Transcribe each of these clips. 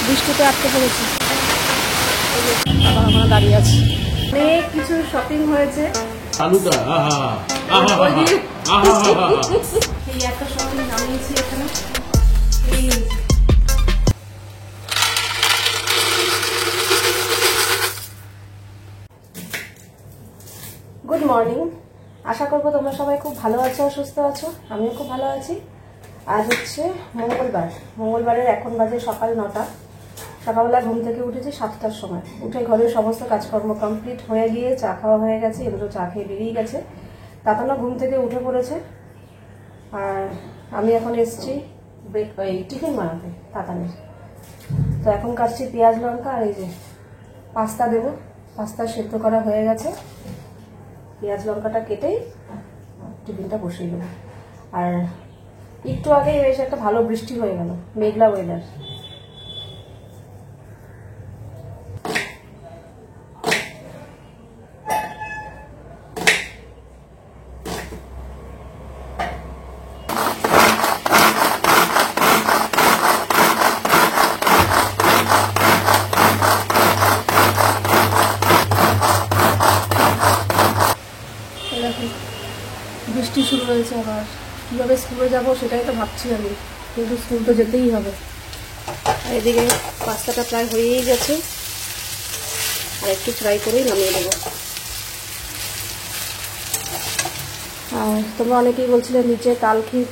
বৃষ্টিতে আটকে পড়েছি, আমার দাঁড়িয়ে আছে। অনেক কিছু শপিং হয়েছে। এই একটা শপিং নামিয়েছি এখানে। গুড মর্নিং, আশা করবো তোমরা সবাই খুব ভালো আছো আর সুস্থ আছো। আমিও খুব ভালো আছি। আজ হচ্ছে মঙ্গলবারের এখন বাজে সকাল 9টা। সকালবেলা ঘুম থেকে উঠেছি 7টার সময়। উঠে ঘরের সমস্ত কাজকর্ম কমপ্লিট হয়ে গিয়ে চা খাওয়া হয়ে গেছে। এগুলো চা খেয়ে বেরিয়ে গেছে। তাতানো ঘুম থেকে উঠে পড়েছে। আর আমি এখন এসছি টিফিন বানাতে তাতানের। তো এখন কাটছি পেঁয়াজ লঙ্কা। আর এই যে পাস্তা দেবো, পাস্তা সেদ্ধ করা হয়ে গেছে। পেঁয়াজ লঙ্কাটা কেটেই টিফিনটা বসিয়ে দেবো। আর একটু আগে বেশ একটা ভালো বৃষ্টি হয়ে গেল, মেঘলা ওয়েদার। বৃষ্টি শুরু হয়েছে আবার। কীভাবে স্কুলে যাবো সেটাই তো ভাবছি আমি, কিন্তু স্কুল তো যেতেই হবে। আর এদিকে পাস্তাটা প্রায় হয়েই গেছে, আর একটু ফ্রাই করেই নামিয়ে দেবো। আর তোমরা অনেকেই বলছিলে নিচে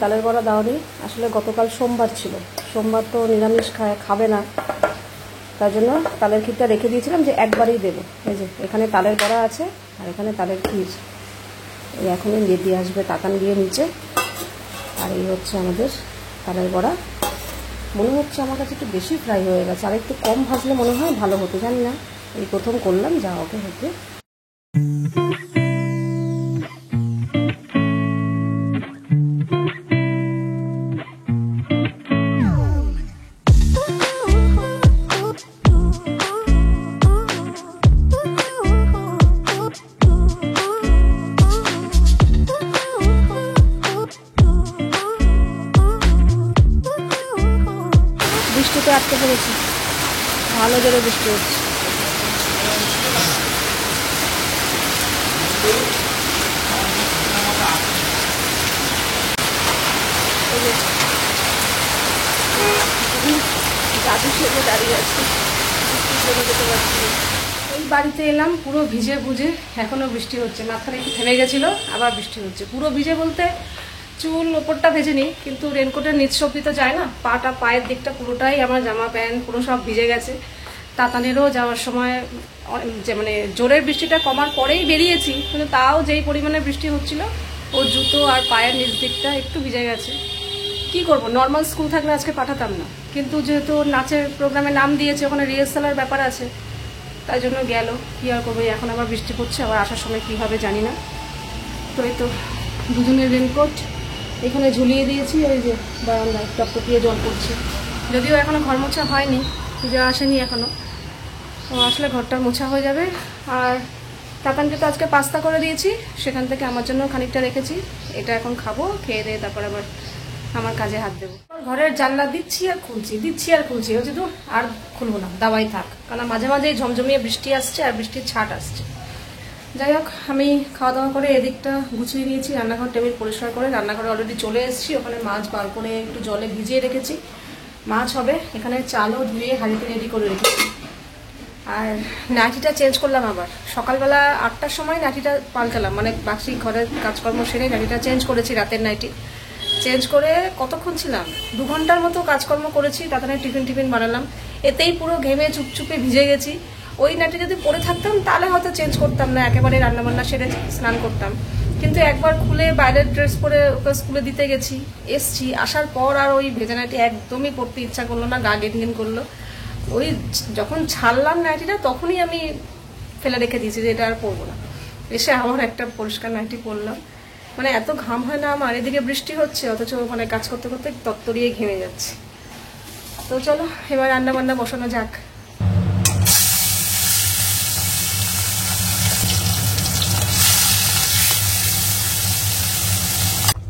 তালের বড়া দাওনি। আসলে গতকাল সোমবার ছিল, সোমবার তো নিরামিষ খাবে না, তার জন্য তালের ক্ষীরটা রেখে দিয়েছিলাম যে একবারেই দেবো। এই যে এখানে তালের বড়া আছে আর এখানে তালের ক্ষীর। এই এখনই দিয়ে আসবে তাকান দিয়ে নিচে। আর এই হচ্ছে আমাদের তালের বড়া। মনে হচ্ছে আমার কাছে একটু বেশি ফ্রাই হয়ে গেছে, আর একটু কম ভাজলে মনে হয় ভালো হতো, জানি না। এই প্রথম করলাম, যা ওকে হতে। বৃষ্টিতে আটকে পড়েছি, ভালো জোরে বৃষ্টি হচ্ছে। দাদু সেজে দাঁড়িয়ে আছে, যেতে পারছি। এই বাড়িতে এলাম পুরো ভিজে বুঝে, এখনো বৃষ্টি হচ্ছে। মাঝখানে একটু থেমে গেছিল, আবার বৃষ্টি হচ্ছে। পুরো ভিজে বলতে চুল ওপরটা ভেজে নিই, কিন্তু রেনকোটের নিচ অব্দি তো যায় না। পায়ের দিকটা পুরোটাই আমার জামা প্যান্ট পুরো সব ভিজে গেছে। তাতানেরও যাওয়ার সময় যে মানে জোরের বৃষ্টিটা কমার পরেই বেরিয়েছি, কিন্তু তাও যেই পরিমাণে বৃষ্টি হচ্ছিল, ওর জুতো আর পায়ের নিচ দিকটা একটু ভিজে গেছে। কি করব, নর্মাল স্কুল থাকলে আজকে পাঠাতাম না, কিন্তু যেহেতু নাচের প্রোগ্রামে নাম দিয়েছে, ওখানে রিহার্সালের ব্যাপার আছে, তাই জন্য গেল। কী আর করবো, এখন আবার বৃষ্টি পড়ছে, আবার আসার সময় কী হবে জানি না। তো এই তো দুজনের রেনকোট এখানে ঝুলিয়ে দিয়েছি, ওই যে বারান্দায় টপটপিয়ে জল পড়ছে। যদিও এখনও ঘর মোছা হয়নি, পুজো আসেনি এখনও, তো আসলে ঘরটা মোছা হয়ে যাবে। আর তাতানকে তো আজকে পাস্তা করে দিয়েছি, সেখান থেকে আমার জন্য খানিকটা রেখেছি। এটা এখন খাবো, খেয়ে দিয়ে তারপর আবার আমার কাজে হাত দেবো। ঘরের জানলা দিচ্ছি আর খুলছি, হচ্ছে তো আর খুলবো না, দাওয়াই থাক। কারণ মাঝে মাঝে ঝমঝমিয়ে বৃষ্টি আসছে আর বৃষ্টির ছাট আসছে। যাই হোক, আমি খাওয়া দাওয়া করে এদিকটা গুছিয়ে নিয়েছি, রান্নাঘর টেবিল পরিষ্কার করে। রান্নাঘরে অলরেডি চলে এসেছি, ওখানে মাছ বার করে একটু জলে ভিজিয়ে রেখেছি। মাছ হবে, এখানে চালও ধুয়ে হাঁড়িতে রেডি করে রেখেছি। আর নাইটিটা চেঞ্জ করলাম আবার। সকালবেলা 8টার সময় নাইটিটা পাল্টালাম, মানে বাকি ঘরের কাজকর্ম সেরে নাইটিটা চেঞ্জ করেছি। রাতের নাইটি চেঞ্জ করে কতক্ষণ ছিলাম, 2 ঘন্টার মতো কাজকর্ম করেছি। তাড়াতাড়ি টিফিন বানালাম, এতেই পুরো ঘেমে চুপচুপে ভিজে গেছি। ওই নাইটি যদি পরে থাকতাম তাহলে হয়তো চেঞ্জ করতাম না, একেবারে রান্নাবান্না সেরে স্নান করতাম। কিন্তু একবার খুলে বাইরের ড্রেস পরে ওকে স্কুলে দিতে গেছি, এসছি, আসার পর আর ওই ভেজা নাইটি একদমই পরতে ইচ্ছা করলো না, গা গেন করলো। ওই যখন ছাড়লাম নাইটিটা তখনই আমি ফেলে রেখে দিয়েছি যে এটা আর পরবো না। এসে আবার একটা পরিষ্কার নাইটি পরলাম। মানে এত ঘাম হয় না আমার, এদিকে বৃষ্টি হচ্ছে, অথচ মানে কাজ করতে করতে তত্তরিয়ে ঘেমে যাচ্ছে। তো চলো এবার রান্না বান্না বসানো যাক।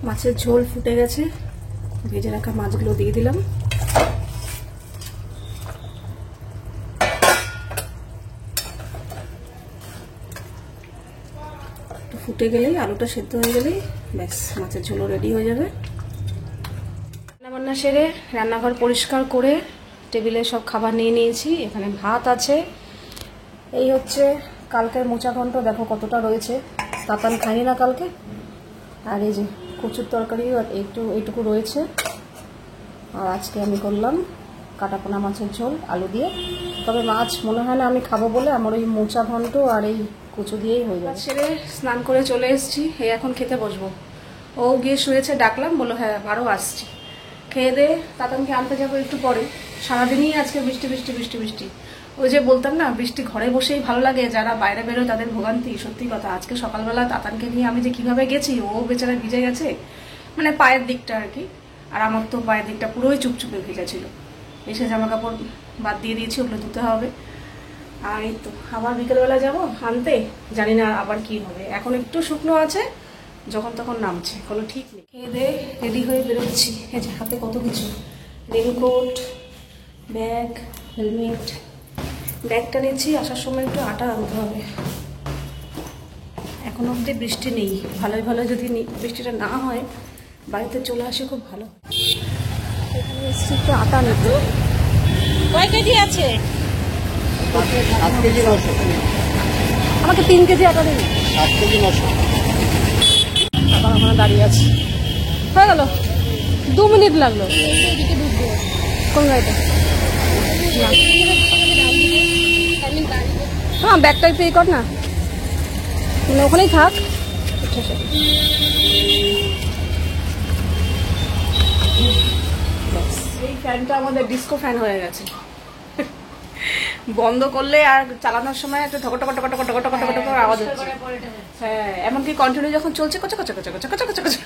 মাছের ঝোল ফুটে গেছে, ভেজে রাখা মাছগুলো দিয়ে দিলাম। ফুটে গেলেই, আলুটা সেদ্ধ হয়ে গেলেই ব্যাস মাছের ঝোলও রেডি হয়ে যাবে। রান্নাবান্না সেরে রান্নাঘর পরিষ্কার করে টেবিলে সব খাবার নিয়ে নিয়েছি। এখানে ভাত আছে, এই হচ্ছে কালকের মোচা ঘন্ট, দেখো কতটা রয়েছে, তাতান খাইনি না কালকে। আর এই যে কচুর তরকারি এইটুকু রয়েছে। আর আজকে আমি করলাম কাটাপোনা মাছের ঝোল আলু দিয়ে। তবে মাছ মনে হয় না আমি খাবো বলে আমার ওই মোচা ঘন্ট আর এই কচু দিয়েই হয়ে যাবে। ছেড়ে স্নান করে চলে এসেছি, এই এখন খেতে বসবো। ও গিয়ে শুয়েছে, ডাকলাম, বললো হ্যাঁ আরও আসছি। খেয়ে দে তাতানকে আনতে যাবো একটু পরে। সারাদিনই আজকে বৃষ্টি বৃষ্টি বৃষ্টি বৃষ্টি। ওই যে বলতাম না বৃষ্টি ঘরে বসেই ভালো লাগে, যারা বাইরে বেরোয় তাদের ভোগান্তি। সত্যি কথা, আজকে সকালবেলা তাতানকে নিয়ে আমি যে কিভাবে গেছি, ও বেচারা ভিজে গেছে, মানে পায়ের দিকটা আর কি। আর আমার তো পায়ের দিকটা পুরোই চুপচুপে ভেজা ছিল। এসে জামা কাপড় বাদ দিয়ে দিয়েছি, ওগুলো ধুতে হবে। আর এই তো আবার বিকেলবেলা যাবো আনতে, জানি না আবার কি হবে। এখন একটু শুকনো আছে, যখন তখন নামছে, কোনো ঠিক নেই। খেয়ে দিয়ে রেডি হয়ে বেরোচ্ছি। এই যে হাতে কত কিছু, রেনকোট, ব্যাগ, হেলমেট। ব্যাগটা নিচ্ছি, আসার সময় একটু আটা আনতে হবে। এখন অবধি বৃষ্টি নেই, ভালোই ভালো যদি বৃষ্টিটা না হয় বাড়িতে চলে আসে খুব ভালো। এখানে এসছি একটু আটা নিতে। কয় কেজি আছে? 7 কেজি 900। আমাকে 3 কেজি আটা দিন। 7 কেজি 900। আবার আমরা দাঁড়িয়ে আছি, হয়ে গেল 2 মিনিট লাগলো। কোন গাড়িটা? হ্যাঁ ব্যাগটা পে কর না, মানে ওখানেই থাক। এই ফ্যানটা আমাদের ডিস্কো ফ্যান হয়ে গেছে। বন্ধ করলে আর চালানোর সময় একটা ঠক ঠক ঠক ঠক ঠক ঠক ঠক ঠক আওয়াজ হচ্ছে। হ্যাঁ, এমনকি কন্টিনিউ যখন চলছে কচা কচা কচা কচা কচা কচা কচা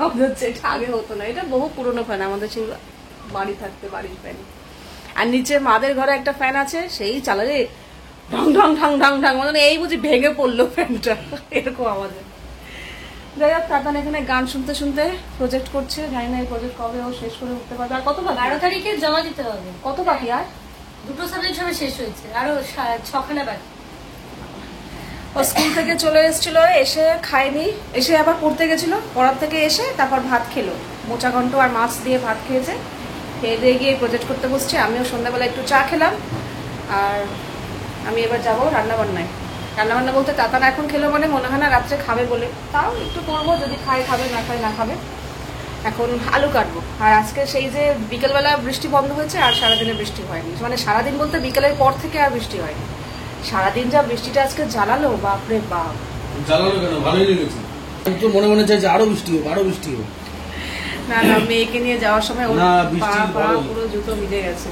আওয়াজ হচ্ছে। এটা আগে হতো না, এটা বহু পুরনো ফ্যান আমাদের সেই বাড়ি থাকতে, বাড়ির ফ্যান। আর নিচে মাদের ঘরে একটা ফ্যান আছে, সেই চালালে ঢং ঢং ঢং ঢং ঢং, মানে এই বুঝি ভেঙে পড়লো ফ্যানটা, এরকম আওয়াজে। যাই হোক, তাতান এখানে গান শুনতে শুনতে প্রজেক্ট করছে। জানি না এই প্রজেক্ট কবে ও শেষ করে উঠতে পারবে। আর কত বাকি? 12 তারিখে জমা দিতে হবে। কত বাকি? আর 2টো সাবজেক্ট সবে শেষ হয়েছে, আরো 6খানা বাকি। ও স্কুল থেকে চলে এসেছিল, এসে খায়নি, এসে আবার পড়তে গেছিল, পড়ার থেকে এসে তারপর ভাত খেলো, মোচা ঘন্ট আর মাছ দিয়ে ভাত খেয়েছে। খেয়ে দিয়ে গিয়ে প্রজেক্ট করতে বসছে। আমিও সন্ধ্যাবেলা একটু চা খেলাম। আর আমি এবার যাবো রান্নাবান্নায়। রান্নাবান্না বলতে তাতান এখন খেলো মানে মনে হয় না রাত্রে খাবে বলে, তাও একটু করবো, যদি খায় খাবে, না খায় না খাবে। এখন আলু কাটবো। আর আজকে সেই যে বিকেলবেলা বৃষ্টি বন্ধ হয়েছে, আর সারাদিনে বৃষ্টি হয়নি, মানে সারাদিন বলতে বিকেলের পর থেকে আর বৃষ্টি হয়নি। সারাদিন যা বৃষ্টিটা আজকে জ্বালালো, বাপরে বাপ। জ্বালালো কেন, ভালোই লেগেছে। কিন্তু মনে মনে চাইছে আরো বৃষ্টি হোক, আরো বৃষ্টি হোক। না না, মেয়েকে নিয়ে যাওয়ার সময় ওর না, পা বৃষ্টির পা বড়। পুরো জুতো ভিজে গেছে।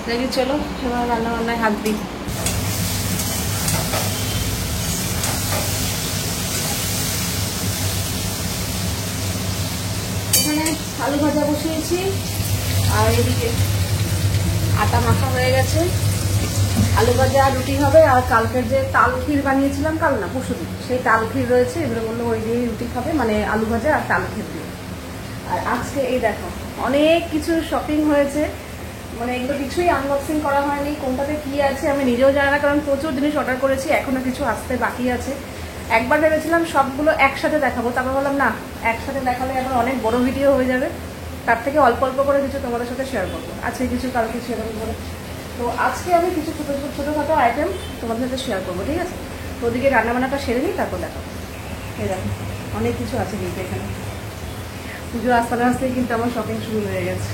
দেখি চলো এবার রান্না বান্নায় হাত দিই। এখানে আলু ভাজা বসিয়েছি, আর এদিকে আটা মাখা হয়ে গেছে। আলু ভাজা আর রুটি হবে। আর কালকের যে তাল ক্ষীর বানিয়েছিলাম, কাল না পরশুদিন, সেই তাল ক্ষীর রয়েছে। এগুলো বললো ওই দিয়েই রুটি খাবে, মানে আলু ভাজা আর তাল ক্ষীর দিয়ে। আর আজকে এই দেখো অনেক কিছু শপিং হয়েছে, মানে এগুলো কিছুই আনবক্সিং করা হয়নি। কোনটাতে কি আছে আমি নিজেও জানি না, কারণ প্রচুর জিনিস অর্ডার করেছি, এখনো কিছু আসতে বাকি আছে। একবার ভেবেছিলাম সবগুলো একসাথে দেখাবো, তারপর বললাম না, একসাথে দেখালে এখন অনেক বড় ভিডিও হয়ে যাবে, তার থেকে অল্প অল্প করে কিছু তোমাদের সাথে শেয়ার করবো। আজকে কিছু, কাল কিছু, এরকম করে। তো আজকে আমি কিছু ছোটোখাটো আইটেম তোমাদের সাথে শেয়ার করবো, ঠিক আছে? তো ওদিকে রান্নাবান্নাটা সেরে নিই, তারপর দেখাবো। এই দেখো অনেক কিছু আছে কিন্তু এখানে। পুজো আসতে আসতেই কিন্তু আমার শপিং শুরু হয়ে গেছে।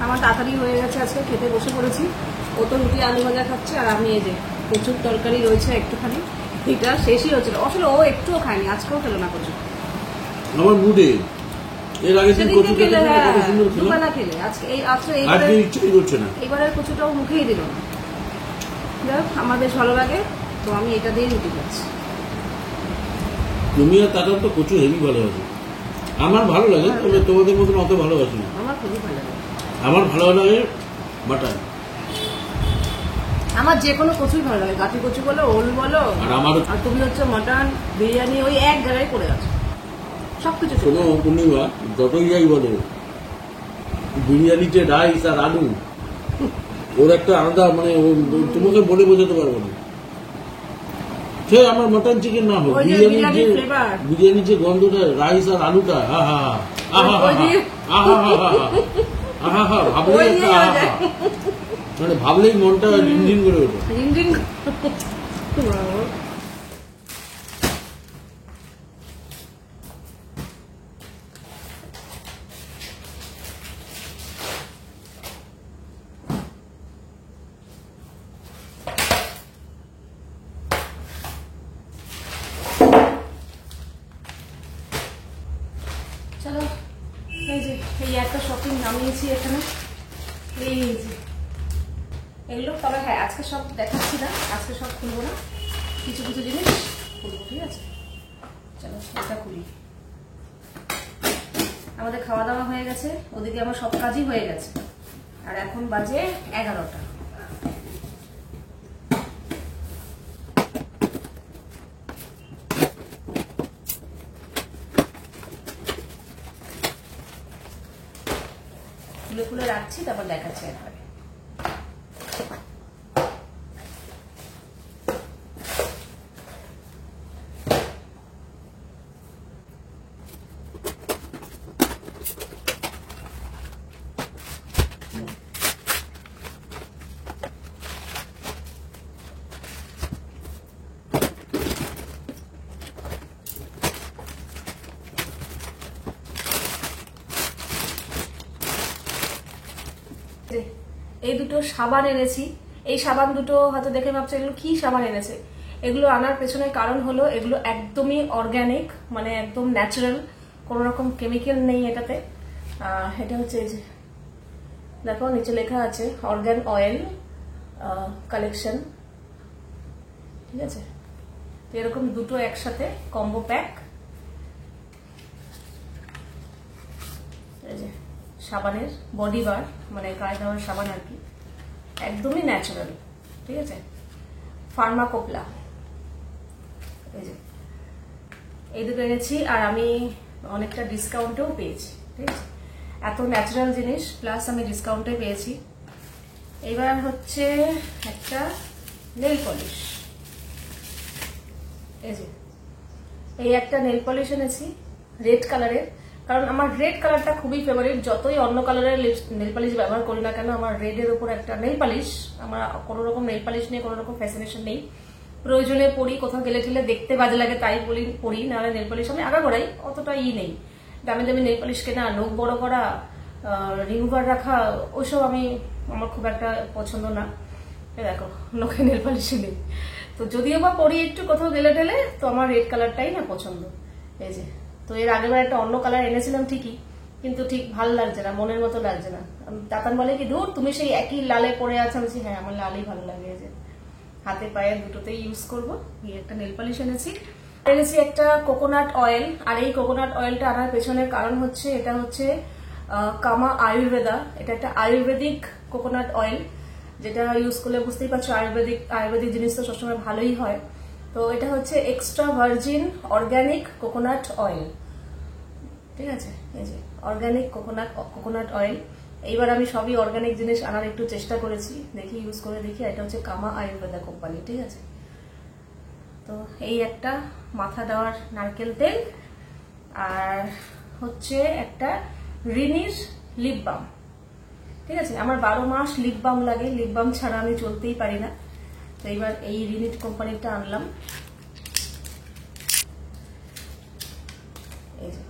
আমার তাড়াতাড়ি হয়ে গেছে, আজকে খেতে বসে পড়েছি। ও তো রুটি আলু ভাজা খাচ্ছে, আর আমি এই যে প্রচুর তরকারি রয়েছে একটুখানি, এটা শেষই হচ্ছিল। আসলে ও একটুও খায়নি, আজকেও খেলো না কচু। আমার মুডে এর আগে দিন কচু খেতে কত সুন্দর ছিল, দুবেলা খেলে আজকে আজকে ইচ্ছাই করছে না। এইবারের কচুটাও মুখেই দিল না। যাক, আমার বেশ ভালো লাগে, তো আমি এটা দিয়ে রুটি খাচ্ছি। তুমি আর তাদের তো কচু হেভি ভালোবাসো। আমার ভালো লাগে, তবে তোমাদের মতন অত ভালোবাসি না। আমার খুবই ভালো লাগে। আমার ভালো লাগে মাটন। আমার যে কোনো কচুই ভালো লাগে, গাঠি কচু বলো, ওল বলো, আর আমারও আর তুমি হচ্ছে মটন বিরিয়ানি ওই এক জায়গায় করে আছো সবকিছু। কোনো পূর্ণিমা যতই যাই বলো, বিরিয়ানিতে রাইস আর আলু ওর একটা আলাদা মানে তোমাকে বলে বোঝাতে পারবো না। সে আমার মটন চিকেন না হোক, ওই যে বিরিয়ানির যে বিরিয়ানির flavor। বিরিয়ানির যে গন্ধটা, রাইস আর আলুটা, আহা আহা ওই দিয়ে- আহা আহা আহা ভাবলেই ওই একটা দিয়ে আহা, হয়ে যায়। মানে ভাবলেই মনটা রিনঝিন করে ওঠে। রিং চলো, এই যে এই একটা শপিং নামিয়েছি এখানে, এই যে এগুলো। তবে হ্যাঁ, আজকে সব দেখাচ্ছি না, আজকে সব খুলবো না, কিছু কিছু জিনিস খুলবো, ঠিক আছে? চলো এটা খুলি। আমাদের খাওয়া দাওয়া হয়ে গেছে, ওদিকে আমার সব কাজই হয়ে গেছে, আর এখন বাজে 11টা। খুলে খুলে রাখছি, তারপর দেখাচ্ছি একবারে। এই দুটো সাবান এনেছি, এই সাবান দুটো হয়তো দেখে ভাবছো এগুলো কি সাবান এনেছে। এগুলো আনার পেছনে কারণ হলো এগুলো একদমই অর্গানিক, মানে একদম ন্যাচারাল, কোনো রকম কেমিক্যাল নেই এটাতে। এটা হচ্ছে এই যে দেখো নিচে লেখা আছে অর্গান অয়েল কালেকশন, ঠিক আছে? তো এরকম দুটো একসাথে কম্বো প্যাক। এই যে সাবানের বডি বার, মানে গায়ে দেওয়ার সাবান আর কি, একদমই ন্যাচারাল, ঠিক আছে? ফার্মাকোপলা, এই যে এই দুটো এনেছি, আর আমি অনেকটা ডিসকাউন্টেও পেয়েছি, ঠিক আছে? এত ন্যাচারাল জিনিস প্লাস আমি ডিসকাউন্টে পেয়েছি। এবার হচ্ছে একটা নেল পলিশ, এই যে এই একটা নেল পলিশ এনেছি রেড কালারের, কারণ আমার রেড কালারটা খুবই ফেভারিট। যতই অন্য কালারের নেল পালিশ ব্যবহার করি না কেন, আমার রেডের উপর একটা নেল পালিশ, আমার কোনো রকম নেল পালিশ নিয়ে কোনো রকম ফ্যাসিনেশন নেই। প্রয়োজনে পরি, কোথাও গেলে ঠেলে দেখতে বাজে লাগে তাই পরি, নাহলে নেল পালিশ আমি আগাগোড়াই অতটা নেই। দামি দামি নেল পালিশ কেনা, নখ বড় করা, রিমুভার রাখা, ওইসব আমার খুব একটা পছন্দ না। দেখো নখে নেল পালিশই নেই, তো যদিও বা পরি একটু কোথাও গেলে ঠেলে, তো আমার রেড কালারটাই না পছন্দ। এই যে, তো এর আগেবার একটা অন্য কালার এনেছিলাম ঠিকই, কিন্তু ঠিক ভাল লাগছে না, মনের মতো লাগছে না। তাতান বলে কি দূর তুমি সেই একই লালে পরে আছো, আমি হ্যাঁ আমার লালই ভালো লাগে, যে হাতে পায়ে দুটোতেই ইউজ করবো। এই একটা নেল পালিশ এনেছি একটা কোকোনাট অয়েল। আর এই কোকোনাট অয়েলটা আনার পেছনের কারণ হচ্ছে এটা হচ্ছে কামা আয়ুর্বেদা, এটা একটা আয়ুর্বেদিক কোকোনাট অয়েল, যেটা ইউজ করলে বুঝতেই পারছো আয়ুর্বেদিক জিনিস তো সবসময় ভালোই হয়। তো এটা হচ্ছে extra virgin organic coconut oil, ঠিক আছে? এই যে অর্গানিক কোকোনাট অয়েল। এইবার আমি সবই অর্গানিক জিনিস আনার একটু চেষ্টা করেছি, দেখি ইউজ করে দেখি। এটা হচ্ছে কামা আয়ুর্বেদা কোম্পানি, ঠিক আছে? তো এই একটা মাথা দেওয়ার নারকেল তেল, আর হচ্ছে একটা রিনির লিপ বাম, ঠিক আছে? আমার 12 মাস লিপ বাম লাগে, লিপ বাম ছাড়া আমি চলতেই পারি না। তো এবার এই রিনিট কোম্পানিটা আনলাম। এই যে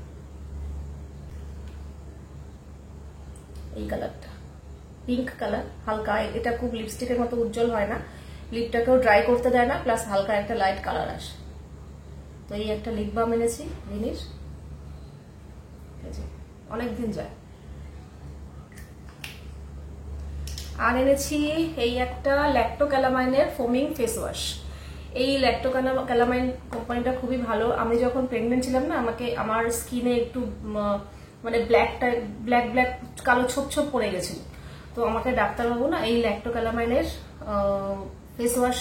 এই কালারটা পিঙ্ক কালার, হালকা, এটা খুব লিপস্টিকের মতো উজ্জ্বল হয় না, লিপটাকেও ড্রাই করতে দেয় না, প্লাস হালকা একটা লাইট কালার আসে। তো এই একটা লিপ বাম এনেছি রিনির, অনেকদিন যায়। আর এনেছি এই একটা ল্যাক্টোক্যালামাইনের ফোমিং ফেস ওয়াশ। এই ল্যাক্টোক্যালামাইন কোম্পানিটা খুবই ভালো। আমি যখন প্রেগনেন্ট ছিলাম না, আমার স্কিনে একটু মানে ব্ল্যাক কালো ছোপ ছোপ পড়ে গেছিল, তো আমাকে ডাক্তারবাবু না এই ল্যাক্টোক্যালামাইনের ফেস ওয়াশ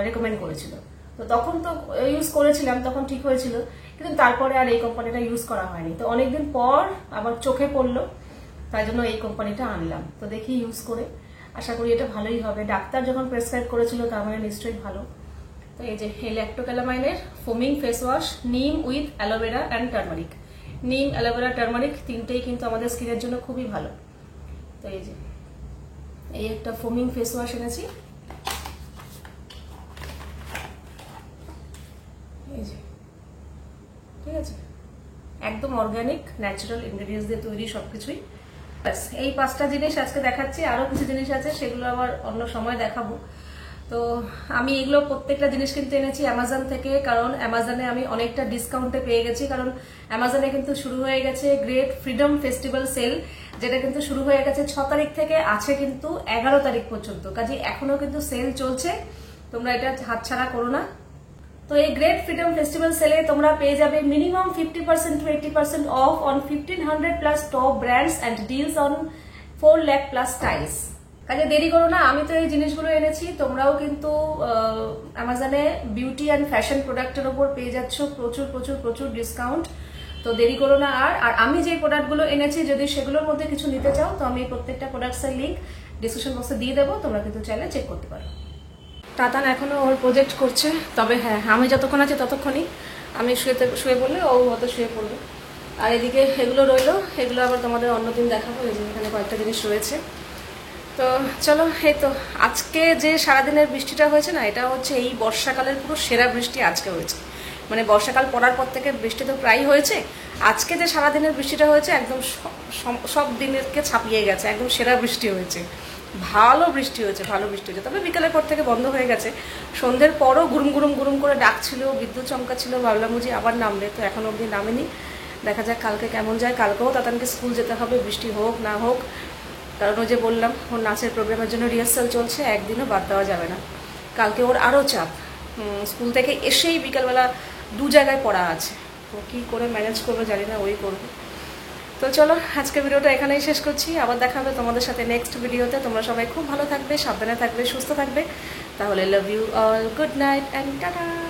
রেকমেন্ড করেছিল। তো তখন তো ইউজ করেছিলাম, তখন ঠিক হয়েছিল, কিন্তু তারপরে আর এই কোম্পানিটা ইউজ করা হয়নি। তো অনেকদিন পর আবার চোখে পড়লো, তাই জন্য এই কোম্পানিটা আনলাম। তো দেখি ইউজ করে, আশা করি এটা ভালোই হবে। ডাক্তার যখন প্রেসক্রাইব করেছিল তার মানে নিশ্চয়ই ভালো। তো এই যে এই ল্যাক্টোক্যালামাইনের ফোমিং ফেস ওয়াশ, নিম উইথ অ্যালোভেরা অ্যান্ড টার্মারিক। নিম, অ্যালোভেরা, টার্মারিক তিনটেই কিন্তু আমাদের স্কিনের জন্য খুবই ভালো। তো এই যে এই একটা ফোমিং ফেস ওয়াশ এনেছি, এই যে, ঠিক আছে, একদম অর্গানিক ন্যাচারাল ইনগ্রেডিয়েন্টস দিয়ে তৈরি সবকিছুই। ব্যাস এই 5টা জিনিস আজকে দেখাচ্ছি, আরো কিছু জিনিস আছে সেগুলো আবার অন্য সময় দেখাবো। তো আমি এগুলো প্রত্যেকটা জিনিস কিন্তু এনেছি অ্যামাজন থেকে, কারণ অ্যামাজনে আমি অনেকটা ডিসকাউন্টে পেয়ে গেছি। কারণ অ্যামাজনে কিন্তু শুরু হয়ে গেছে গ্রেট ফ্রিডম ফেস্টিভ্যাল সেল, যেটা কিন্তু শুরু হয়ে গেছে 6 তারিখ থেকে, আছে কিন্তু 11 তারিখ পর্যন্ত। কাজে এখনো কিন্তু সেল চলছে, তোমরা এটা হাতছাড়া করো না। তো এই গ্রেট ফ্রিডম ফেস্টিভ্যাল সেলে তোমরা পেয়ে যাবে minimum 50% to 80% of on 1500 plus top brands and deals on 4 lakh plus styles. কাজে দেরি করো না, আমি তো এই জিনিসগুলো এনেছি, তোমরাও কিন্তু অ্যামাজনে বিউটি অ্যান্ড ফ্যাশন প্রোডাক্টের উপর পেয়ে যাচ্ছ প্রচুর প্রচুর প্রচুর ডিসকাউন্ট। তো দেরি করো না। আর আমি যে প্রোডাক্টগুলো এনেছি যদি সেগুলোর মধ্যে কিছু নিতে চাও তো আমি প্রত্যেকটা প্রোডাক্টসের লিঙ্ক ডিসক্রিপশন বক্সে দিয়ে দেবো, তোমরা কিন্তু চাইলে চেক করতে পারো। টাটান এখনো ওর প্রজেক্ট করছে, তবে হ্যাঁ আমি যতক্ষণ আছি ততক্ষণই, আমি শুয়ে পড়লে ও হয়তো শুয়ে পড়বে। আর এদিকে এগুলো রইলো, এগুলো আবার তোমাদের অন্যদিন দেখাবো। এই যে এখানে কয়েকটা জিনিস রয়েছে। তো চলো, এই তো আজকে যে সারাদিনের বৃষ্টিটা হয়েছে না, এটা হচ্ছে এই বর্ষাকালের পুরো সেরা বৃষ্টি আজকে হয়েছে। মানে বর্ষাকাল পড়ার পর থেকে বৃষ্টি তো প্রায় হয়েছে, আজকে যে সারাদিনের বৃষ্টিটা হয়েছে একদম সব দিনেরকে ছাপিয়ে গেছে, একদম সেরা বৃষ্টি হয়েছে, ভালো বৃষ্টি হয়েছে, ভালো বৃষ্টি হয়েছে। তবে বিকালের পর থেকে বন্ধ হয়ে গেছে, সন্ধ্যের পরও গুরুম গুরুম গুরুম করে ডাকছিল, বিদ্যুৎ চমকা ছিল, ভাবলাম বুঝি আবার নামবে, তো এখনো অবধি নামেনি। দেখা যাক কালকে কেমন যায়। কালকেও তাতানকে স্কুল যেতে হবে, বৃষ্টি হোক না হোক, কারণ ওই যে বললাম ওর নাচের প্রোগ্রামের জন্য রিহার্সাল চলছে, একদিনও বাদ দেওয়া যাবে না। কালকে ওর আরও চাপ, স্কুল থেকে এসেই বিকালবেলা 2 জায়গায় পড়া আছে, তো কী করে ম্যানেজ করবো জানি না, ওই করবো। তো চলো আজকে ভিডিওটা এখানেই শেষ করছি, আবার দেখা হবে তোমাদের সাথে নেক্সট ভিডিওতে। তোমরা সবাই খুব ভালো থাকবে, সাবধানে থাকবে, সুস্থ থাকবে। তাহলে love you all, good night and tata.